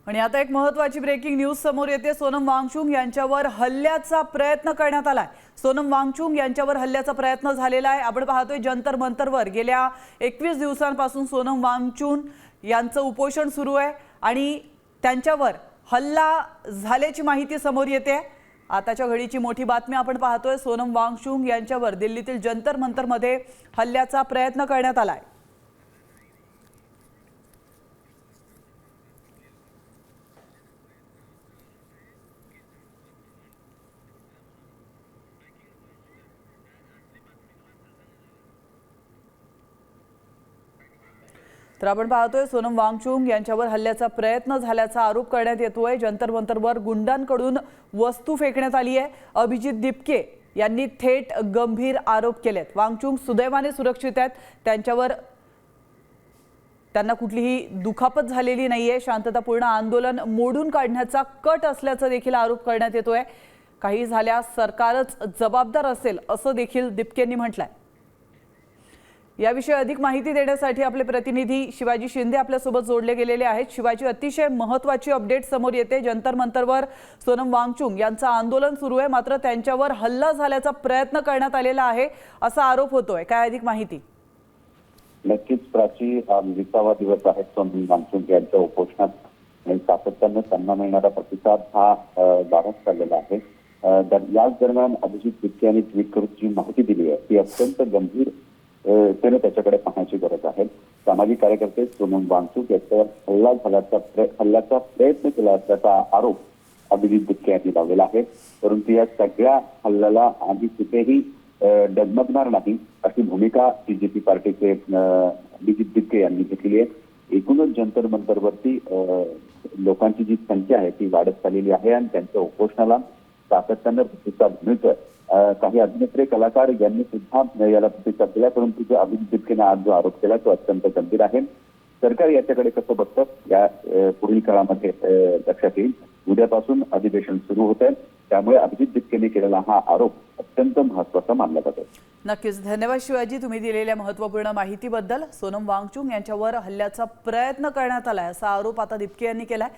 आणि आता एक महत्त्वाची ब्रेकिंग न्यूज समोर येते। सोनम वांगचुक यांच्यावर हल्ल्याचा प्रयत्न करण्यात आलाय। सोनम वांगचुक यांच्यावर हल्ल्याचा प्रयत्न झालेला आहे। आपण पाहतोय जंतर मंतरवर गेल्या 21 दिवसांपासून सोनम वांगचुक यांचं उपोषण सुरू आहे आणि त्यांच्यावर हल्ला झाल्याची माहिती समोर येते। आताच्या घडीची मोठी बातमी आपण पाहतोय। सोनम वांगचुक यांच्यावर दिल्लीतील जंतर मंतरमध्ये हल्ल्याचा प्रयत्न करण्यात आलाय। तर आपण पाहतोय सोनम वांगचुक यांच्यावर हल्ल्याचा प्रयत्न झाल्याचा आरोप करण्यात येतोय। जंतर मंतरवर गुंडांकडून वस्तू फेकण्यात आली आहे। अभिजित दिपके यांनी थेट गंभीर आरोप केलेत। वांगचुक सुदैवाने सुरक्षित आहेत, त्यांना कुठलीही दुखापत झालेली नाहीये। शांततापूर्ण आंदोलन मोडून काढण्याचा कट असल्याचा देखील आरोप करण्यात येतोय। काही झाल्यास सरकारच जबाबदार असेल असं देखील दिपकेंनी म्हटलंय। याविषयी अधिक माहिती देण्यासाठी आपले प्रतिनिधी शिवाजी शिंदे आपल्यासोबत जोडले गेलेले आहेत। शिवाजी, अतिशय महत्त्वाची अपडेट समोर येते। जंतर मंतरवर सोनम वांगचुक यांचं आंदोलन सुरू आहे, मात्र त्यांच्यावर हल्ला झाल्याचा प्रयत्न करण्यात आलेला आहे असा आरोप होतोय। काय अधिक माहिती? नक्कीच प्राची, हा 20वा दिवस आहे सोनम वांगचुक यांच्या उपोषणात आणि सातत्याने त्यांना मिळणारा प्रतिसाद हा वाढत चाललेला आहे। याच दरम्यान अभिजित दिपके यांनी ट्विट करून जी माहिती दिली आहे ती अत्यंत गंभीर त्याच्याकडे पाहण्याची गरज आहे। सामाजिक कार्यकर्ते सोनम वांगचुक यांच्यावर हल्ल्याचा प्रयत्न केला असल्याचा आरोप अभिजित दिपके यांनी लावलेला आहे। परंतु या सगळ्या हल्ल्याला आम्ही कुठेही डगमगणार नाही अशी भूमिका बीजेपी पार्टीचे अभिजित दिपके यांनी घेतली आहे। एकूणच जंतर मंतरवरती लोकांची जी संख्या आहे ती वाढत चाललेली आहे आणि त्यांच्या उपोषणाला सातत्याने प्रतिसाद मिळतोय। काही अभिनेत्री कलाकार यांनी सुद्धा याला प्रतिसाद दिला, परंतु जो अभिजित दिपकेने आज जो आरोप केला तो अत्यंत गंभीर आहे। सरकार याच्याकडे कसं बघतं या पुढील काळामध्ये लक्षात येईल। उद्यापासून अधिवेशन सुरू होत आहे, त्यामुळे अभिजित दिपकेने केलेला हा आरोप अत्यंत महत्त्वाचा मानला जातो। नक्कीच, धन्यवाद शिवाजी तुम्ही दिलेल्या महत्त्वपूर्ण माहितीबद्दल। सोनम वांगचुक यांच्यावर हल्ल्याचा प्रयत्न करण्यात आलाय असा आरोप आता दिपके यांनी केलाय।